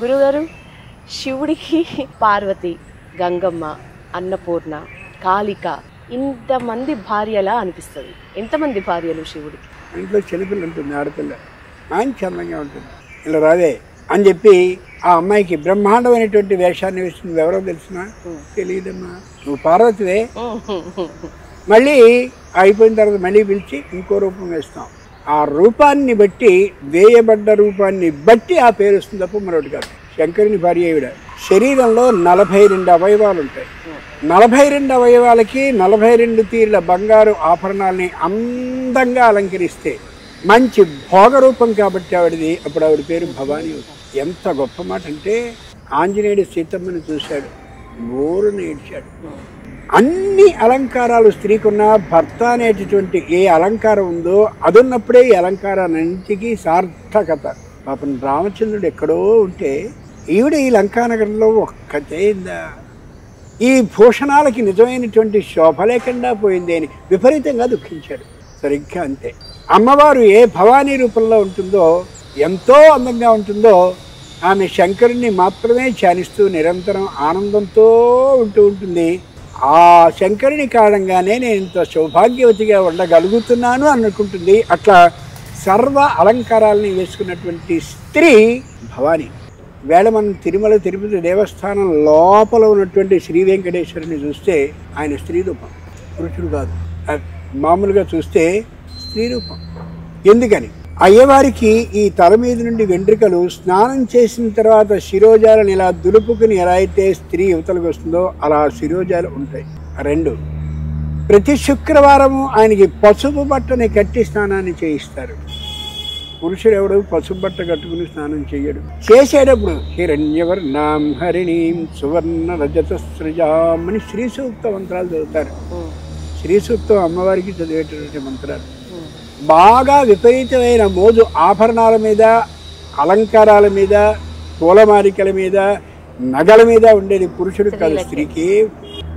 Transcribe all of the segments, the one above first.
గురుగారు, శివుడికి పార్వతి, గంగమ్మ, అన్నపూర్ణ, కాళిక ఇంతమంది భార్యలా అనిపిస్తుంది. ఎంతమంది భార్యలు శివుడికి? ఇంట్లో చిన్నపిల్ల ఉంటుంది, ఆడపిల్ల మంచి అందంగా ఉంటుంది. ఇలా రావే అని చెప్పి ఆ అమ్మాయికి బ్రహ్మాండమైనటువంటి వేషాన్ని వేస్తుంది. ఎవరో తెలిసిన తెలియదమ్మా, నువ్వు పార్వతివే. మళ్ళీ అయిపోయిన తర్వాత మళ్ళీ పిలిచి ఇంకో రూపం వేస్తాం. ఆ రూపాన్ని బట్టి, వేయబడ్డ రూపాన్ని బట్టి ఆ పేరు వస్తుంది తప్ప మరొకటి కాదు. శంకరుని భార్య ఈవిడ. శరీరంలో 42 అవయవాలు ఉంటాయి. 42 అవయవాలకి 42 తీర్ల బంగారు ఆభరణాలని అందంగా అలంకరిస్తే మంచి భోగరూపం కాబట్టి ఆవిడది. అప్పుడు ఆవిడ పేరు భవానీ. ఎంత గొప్ప మాట అంటే, ఆంజనేయుడు సీతమ్మని చూశాడు, బోరుని ఏడ్చాడు. అన్ని అలంకారాలు స్త్రీకున్న భర్త అనేటటువంటి ఏ అలంకారం ఉందో అదున్నప్పుడే ఈ అలంకారాన్నింటికి సార్థకత. పాపం రామచంద్రుడు ఎక్కడో ఉంటే ఈవిడ ఈ లంకానగరంలో ఒక్కతే ఉందా? ఈ భూషణాలకి నిజమైనటువంటి శోభ లేకుండా పోయింది అని విపరీతంగా దుఃఖించాడు. సరిగ్గా అంతే, అమ్మవారు ఏ భవానీ రూపంలో ఉంటుందో, ఎంతో అందంగా ఉంటుందో, ఆమె శంకరుణ్ణి మాత్రమే ధ్యానిస్తూ నిరంతరం ఆనందంతో ఉంటూ ఉంటుంది. ఆ శంకరుని కారణంగానే నేను ఇంత సౌభాగ్యవతిగా ఉండగలుగుతున్నాను అనుకుంటుంది. అట్లా సర్వ అలంకారాలని వేసుకున్నటువంటి స్త్రీ భవానీ. వేళ మనం తిరుమల తిరుపతి దేవస్థానం లోపల ఉన్నటువంటి శ్రీ వెంకటేశ్వరుని చూస్తే ఆయన స్త్రీ రూపం, పురుషుడు కాదు. మామూలుగా చూస్తే స్త్రీ రూపం. ఎందుకని? అయ్యవారికి ఈ తల మీద నుండి వెంట్రుకలు స్నానం చేసిన తర్వాత శిరోజాలను ఇలా దులుపుకుని ఎలా అయితే స్త్రీ యువతలకు వస్తుందో అలా శిరోజాలు ఉంటాయి. 2, ప్రతి శుక్రవారము ఆయనకి పసుపు బట్టని కట్టి స్నానాన్ని చేయిస్తారు. పురుషుడు ఎవడు పసుపు బట్ట కట్టుకుని స్నానం చేయడు. చేసేటప్పుడు హిరణ్యవర్ణాం హరిణీం సువర్ణ రజత సృజాం అని శ్రీ సూక్త మంత్రాలు చదువుతారు. శ్రీ సూక్తం అమ్మవారికి చదివేటటువంటి మంత్రాలు. బాగా విపరీతమైన మోజు ఆభరణాల మీద, అలంకారాల మీద, పూలమారికల మీద, నగల మీద ఉండేది పురుషుడు కాదు, స్త్రీకి.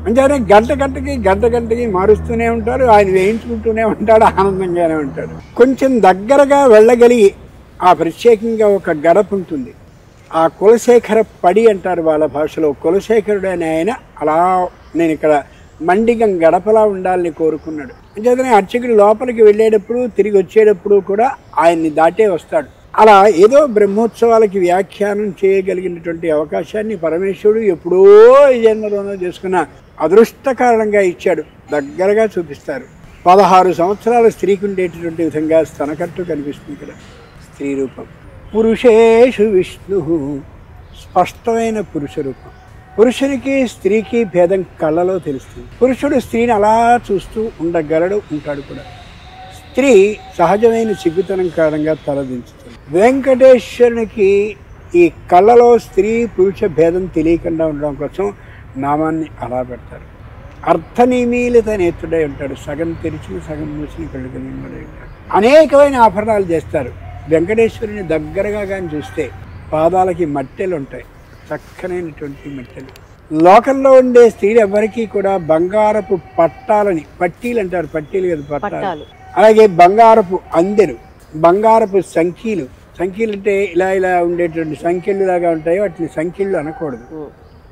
అంటే గంటకి మారుస్తూనే ఉంటారు, ఆయన వేయించుకుంటూనే ఉంటాడు, ఆనందంగానే ఉంటాడు. కొంచెం దగ్గరగా వెళ్ళగలిగి ఆ ప్రత్యేకంగా ఒక గడప ఉంటుంది. ఆ కులశేఖర పడి అంటారు వాళ్ళ భాషలో. కులశేఖరుడు అనే ఆయన అలా నేను ఇక్కడ మండిగం గడపలా ఉండాలని కోరుకున్నాడు. అంచేతనే అర్చకుడు లోపలికి వెళ్ళేటప్పుడు తిరిగి వచ్చేటప్పుడు కూడా ఆయన్ని దాటే వస్తాడు. అలా ఏదో బ్రహ్మోత్సవాలకి వ్యాఖ్యానం చేయగలిగినటువంటి అవకాశాన్ని పరమేశ్వరుడు ఎప్పుడో ఈ జన్మలోనో చేసుకున్న అదృష్ట కారణంగా ఇచ్చాడు. దగ్గరగా చూపిస్తారు. 16 సంవత్సరాల స్త్రీకి ఉండేటటువంటి విధంగా స్తనకట్టు కనిపిస్తుంది ఇక్కడ స్త్రీ రూపం. పురుషేషు విష్ణు, స్పష్టమైన పురుష రూపం. పురుషునికి స్త్రీకి భేదం కళ్ళలో తెలుస్తుంది. పురుషుడు స్త్రీని అలా చూస్తూ ఉంటాడు కూడా. స్త్రీ సహజమైన సిగ్గుతనం కారణంగా తలదించుతుంది. వెంకటేశ్వరునికి ఈ కళ్ళలో స్త్రీ పురుష భేదం తెలియకుండా ఉండడం కోసం నామాన్ని అలా పెడతారు. అర్థనిమీలిత నేత్రుడై ఉంటాడు. సగం తెరిచిన సగం మూసిన కళ్ళు కలిగి ఉంటాడు. అనేకమైన ఆభరణాలు చేస్తారు. వెంకటేశ్వరుని దగ్గరగా కానీ చూస్తే పాదాలకి మట్టెలు ఉంటాయి, చక్కనైనటువంటి మట్టెలు. లోకంలో ఉండే స్త్రీలు ఎవరికీ కూడా బంగారపు పట్టాలని, పట్టీలు అంటారు, పట్టీలు కదా పట్టాలు, అలాగే బంగారపు అందెలు, బంగారపు సంఖ్యలు. సంఖ్యలు అంటే ఇలా ఉండేటువంటి సంఖ్యలు లాగా ఉంటాయి, వాటిని సంఖ్యలు అనకూడదు.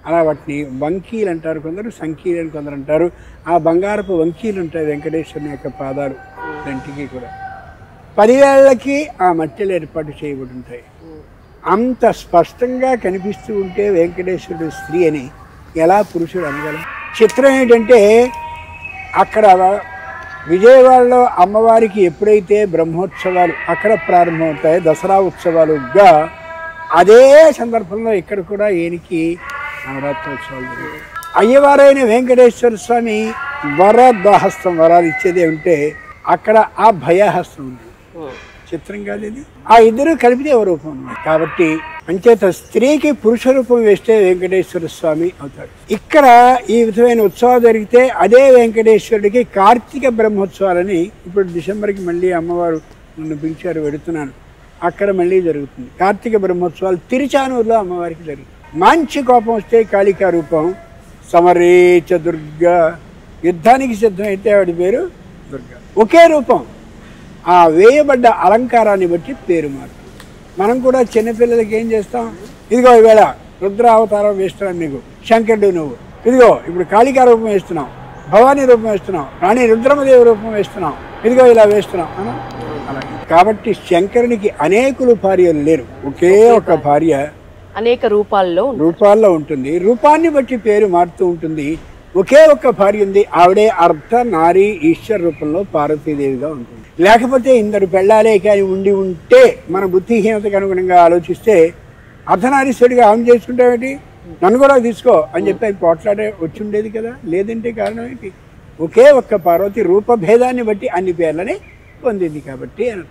అలా వాటిని వంకీలు అంటారు కొందరు, సంఖ్యలు అని కొందరు అంటారు. ఆ బంగారపు వంకీలు ఉంటాయి వెంకటేశ్వరుని యొక్క పాదాలు రెంటికి కూడా. 10 వేళ్ళకి ఆ మట్టెలు ఏర్పాటు చేయబడి ఉంటాయి. అంత స్పష్టంగా కనిపిస్తూ ఉంటే వెంకటేశ్వరుడు స్త్రీ అని ఎలా పురుషుడు అనగలం? చిత్రం ఏంటంటే, అక్కడ విజయవాడలో అమ్మవారికి ఎప్పుడైతే బ్రహ్మోత్సవాలు అక్కడ ప్రారంభమవుతాయి, దసరా ఉత్సవాలుగా, అదే సందర్భంలో ఇక్కడ కూడా ఈయనకి నవరాత్రోత్సవాలు జరుగుతాయి. అయ్యవారైన వెంకటేశ్వర స్వామి వరదహస్తం, వరాలు ఇచ్చేదే ఉంటే అక్కడ ఆ భయహస్తం ఉంది. చిత్రం కాదు ఇది. ఆ ఇద్దరు కలిపితే ఒక రూపం అన్నమాట. కాబట్టి అంచేత స్త్రీకి పురుష రూపం వేస్తే వెంకటేశ్వర స్వామి అవుతాడు. ఇక్కడ ఈ విధమైన ఉత్సవాలు జరిగితే అదే వెంకటేశ్వరుడికి కార్తీక బ్రహ్మోత్సవాలని ఇప్పుడు డిసెంబర్కి మళ్ళీ అమ్మవారు నన్ను పిలిచారు, వెడుతున్నాను. అక్కడ మళ్ళీ జరుగుతుంది కార్తీక బ్రహ్మోత్సవాలు. తిరుచానూరులో అమ్మవారికి జరుగుతుంది. మంచి కోపం వస్తే కాళికా రూపం. సమరేచ దుర్గా, యుద్ధానికి సిద్ధమైతే ఆవిడ పేరు దుర్గా. ఒకే రూపం. ఆ వేయబడ్డ అలంకారాన్ని బట్టి పేరు మారుతుంది. మనం కూడా చిన్నపిల్లలకి ఏం చేస్తాం, ఇదిగో ఈవేళ రుద్రావతారం వేస్తున్నాను నీకు, శంకరుడు నువ్వు. ఇదిగో ఇప్పుడు కాళికా రూపం వేస్తున్నావు, భవానీ రూపం వేస్తున్నావు, రాణి రుద్రమదేవి రూపం వేస్తున్నావు, ఇదిగో ఇలా వేస్తున్నావు అలా. కాబట్టి శంకరునికి అనేకులు భార్యలు లేరు, ఒకే ఒక భార్య అనేక రూపాల్లో ఉంటుంది. రూపాన్ని బట్టి పేరు మారుతూ ఉంటుంది. ఒకే ఒక్క భార్య ఉంది, ఆవిడే అర్ధ నారీ ఈశ్వర రూపంలో పార్వతీదేవిగా ఉంటుంది. లేకపోతే ఇందరు పెళ్ళాలే కానీ ఉంటే మన బుద్ధిహీనతకు అనుగుణంగా ఆలోచిస్తే అర్ధనారీశ్వరుడిగా ఆమె చేసుకుంటామేంటి, నన్ను కూడా తీసుకో అని చెప్పి ఆయన పోట్లాడే వచ్చి ఉండేది కదా. లేదంటే కారణం ఏంటి, ఒకే ఒక్క పార్వతి రూపభేదాన్ని బట్టి అన్ని పేర్లని పొందింది కాబట్టి అని.